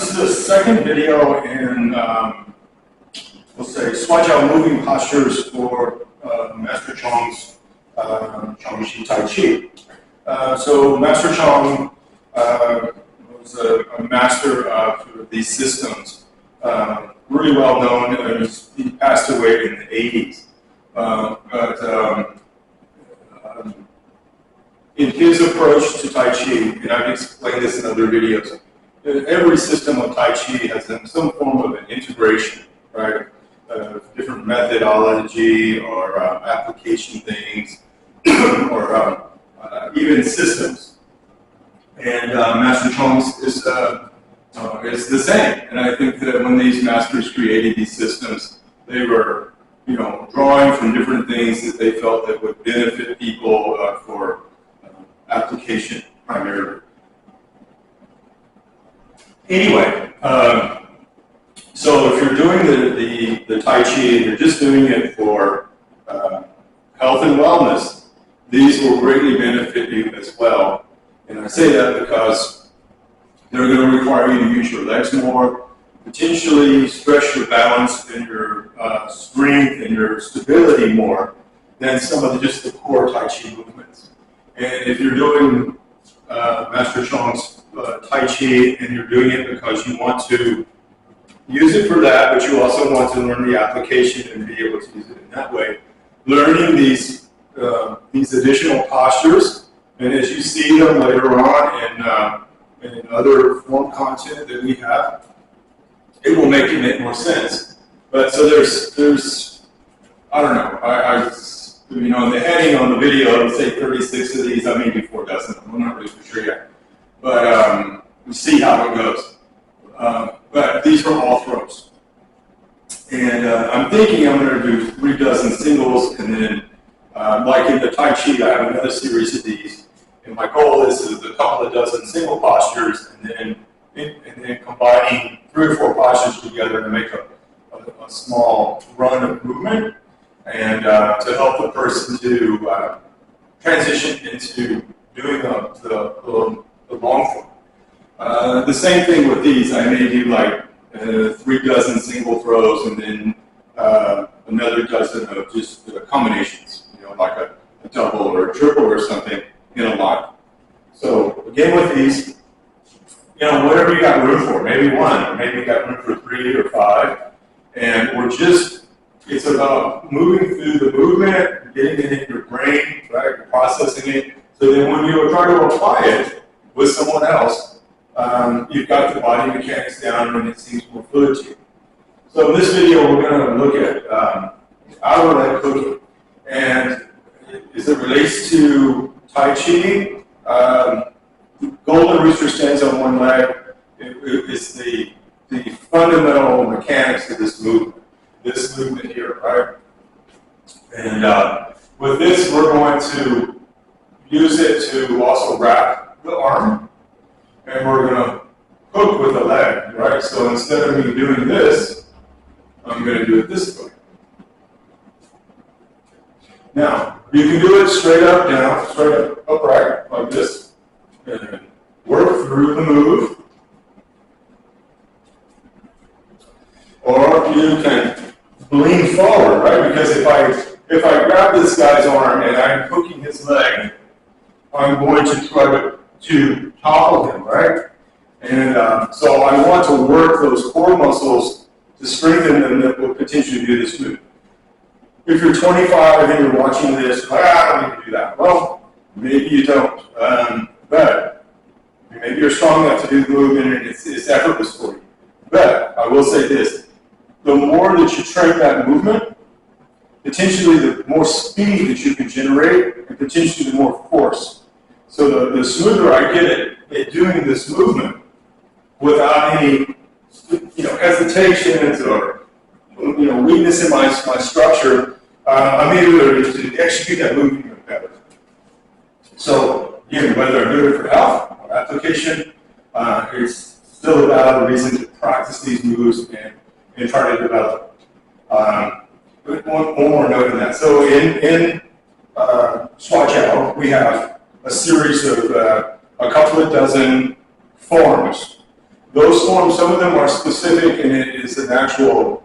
This is the second video in, we'll say, Shuai Chiao moving postures for Master Chang's Changxi Tai Chi. So Master Chang was a master of these systems, really well known. He passed away in the 80s. In his approach to Tai Chi, and I've explained this in other videos, every system of Tai Chi has some form of an integration, right? Different methodology or application things, or even systems. And Master Chang's is the same. And I think that when these masters created these systems, they were, drawing from different things that they felt that would benefit people for application primarily. Anyway, so if you're doing the Tai Chi and you're just doing it for health and wellness, these will greatly benefit you as well. And I say that because they're going to require you to use your legs more, potentially stretch your balance and your strength and your stability more than some of just the core Tai Chi movements. And if you're doing Master Chang's Tai Chi and you're doing it because you want to use it for that, but you also want to learn the application and be able to use it in that way, learning these additional postures, and as you see them later on in other form content that we have, it will make it make more sense. But so there's I don't know, the heading on the video, I would say 36 of these, I may do 4 dozen. I'm not really for sure yet. But we see how it goes. But these are all throws. And I'm thinking I'm going to do 3 dozen singles, and then, like in the Tai Chi, I have another series of these. And my goal is a couple of dozen single postures, and then combining 3 or 4 postures together to make a small run of movement, and to help the person to transition into doing the long form. The same thing with these. I may do like 3 dozen single throws, and then another dozen of just combinations, like a double or a triple or something in a line. So again with these, whatever you got room for, maybe 1, or maybe you got room for 3 or 5, and it's about moving through the movement, getting it in your brain, right, processing it, so then when you try to apply it with someone else, you've got the body mechanics down and it seems more fluid to you. So in this video, we're going to look at outer leg cooking. And as it relates to Tai Chi, golden rooster stands on one leg. It's the fundamental mechanics of this movement here, right? And with this, we're going to use it to also wrap the arm, and we're going to hook with the leg, right? So instead of me doing this, I'm going to do it this way. Now, you can do it straight up, down, straight up, upright, like this, and work through the move. Or you can lean forward, right? Because if I grab this guy's arm and I'm hooking his leg, I'm going to try to topple him, right? And so I want to work those core muscles to strengthen them that will potentially do this move. If you're 25 and you're watching this, I don't need to do that. Well, maybe you don't. But maybe you're strong enough to do the movement and it's effortless for you. But I will say this. The more that you train that movement, potentially the more speed that you can generate, and potentially the more force. So the smoother I get at doing this movement without any hesitations or weakness in my structure, I'm able to execute that movement even better. So again, whether I do it for health or application, it's still a valid reason to practice these moves and try to develop. One more note on that. So in Shuai Chiao, we have a series of a couple of dozen forms those forms, some of them are specific and it is an actual,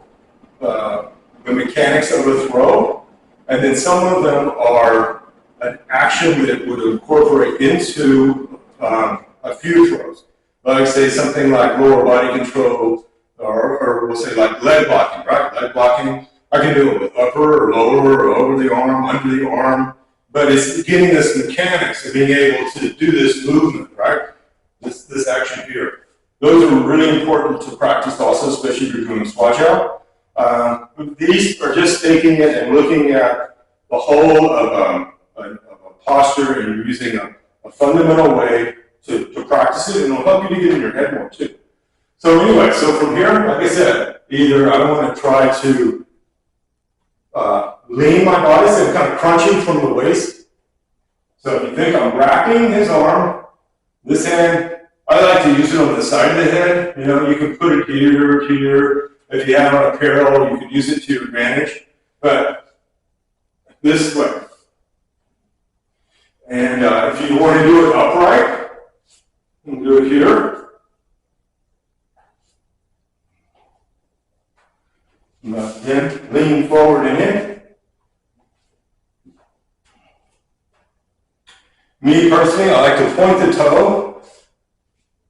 the mechanics of a throw, and then some of them are an action that would incorporate into a few throws. Like say something like lower body control, or we'll say like leg blocking, right? Leg blocking, I can do it with upper or lower or over the arm, under the arm, but it's getting this mechanics of being able to do this movement, right? This action here. Those are really important to practice also, especially if you're doing Shuai Chiao. These are just taking it and looking at the whole of a posture and using a fundamental way to practice it, and it'll help you to get in your head more too. So anyway, so from here, like I said, either I want to try to lean my body, so I'm kind of crunching from the waist. So if you think I'm wrapping his arm, this hand, I like to use it on the side of the head. You know, you can put it here, here. If you have it on a parallel, you can use it to your advantage. But this way. And if you want to do it upright, you can do it here. Then lean forward and in. Me personally, I like to point the toe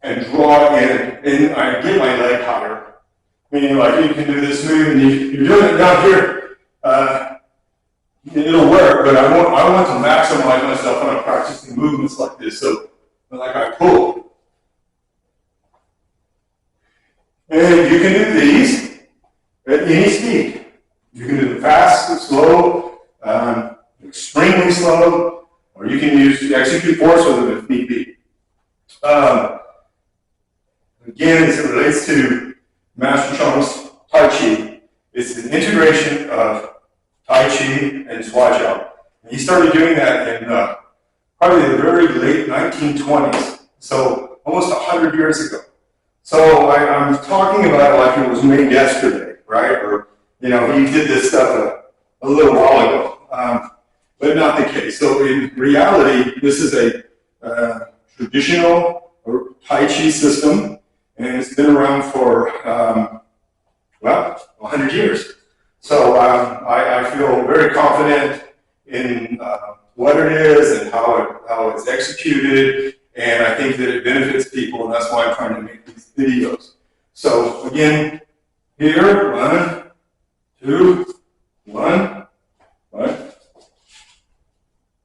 and draw in, and I get my leg higher. Meaning, like, you can do this move, and you're doing it down here. It'll work, but I want to maximize myself when I'm practicing movements like this. So, like I pull. And you can do these at any speed. You can do them fast, slow, extremely slow, or you can execute force with them if need be. Again, as it relates to Master Chang's Tai Chi, it's an integration of Tai Chi and Shuai Chiao. He started doing that in probably the very late 1920s, so almost 100 years ago. So I'm talking about it like it was made yesterday, right? Or, you know, he did this stuff a little while ago, but not the case. So in reality, this is a traditional Tai Chi system, and it's been around for, well, 100 years. So I feel very confident in what it is and how it's executed, and I think that it benefits people, and that's why I'm trying to make these videos. So again, here, 1, 2, 1, right?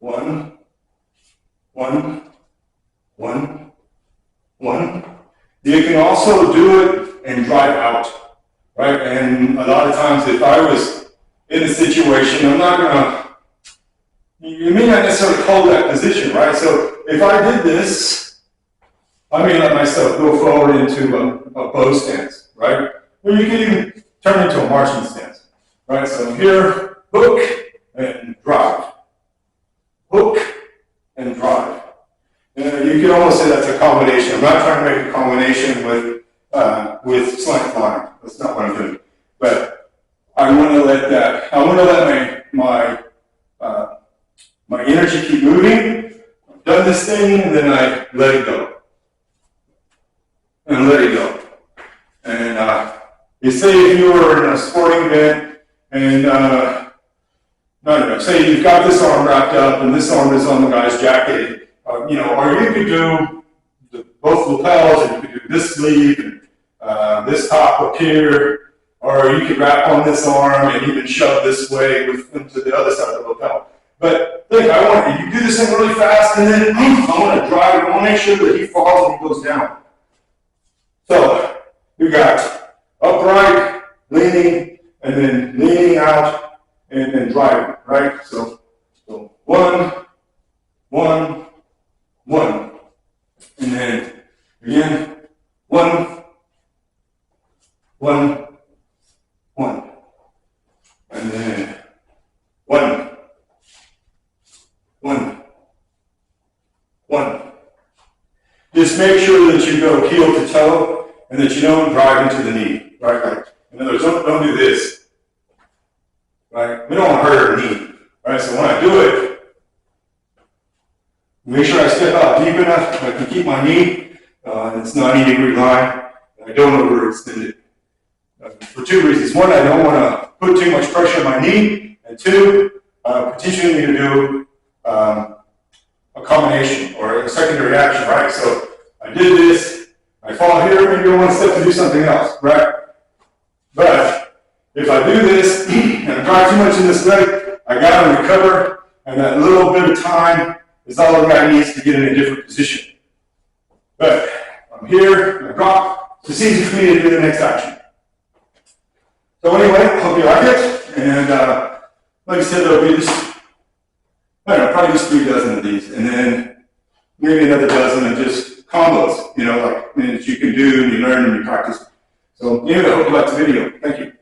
1, 1, 1, 1. You can also do it and drive out, right? And a lot of times if I was in a situation, I'm not gonna, you may not necessarily hold that position, right? So if I did this, I may let myself go forward into a bow stance, right? Or you can even turn into a marching stance, right? So here, hook and drive. Hook and drive. You could almost say that's a combination. I'm not trying to make a combination with slant flying. That's not what I'm doing. But I want to let my energy keep moving. I've done this thing, and then I let it go. And let it go. And you say if you were in a sporting event, and say you've got this arm wrapped up, and this arm is on the guy's jacket. Or you could do both lapels, and you could do this sleeve, and this top up here, or you could wrap on this arm and even shove this way into the other side of the lapel. But think, you do this thing really fast, and then I want to drive it. I want to make sure that he falls and he goes down. So you got upright, leaning, and then leaning out, and then driving, right? So 1, 1, 1, and then again, 1, 1, 1, and then 1, 1, 1. Just make sure that you go heel to toe and that you don't drive into the knee, right? Like, in other words, don't do this, right? We don't want to hurt our knee, right? So when I do it, make sure I step out deep enough so I can keep my knee. It's 90-degree line. I don't overextend it. For two reasons. One, I don't want to put too much pressure on my knee, and two, potentially to do a combination or a secondary action, right? So I did this, I fall here, maybe I want to step to do something else, right? But if I do this and I drive too much in this leg, I got to recover, and that little bit of time is all the guy needs to get in a different position. But I'm here, I drop, it's easy for me to do the next action. So anyway, hope you like it, and like I said, there'll be just, I don't know, probably just 3 dozen of these, and then maybe another dozen of just combos, you know, like that you can do and you learn and you practice. So anyway, I hope you liked the video. Thank you.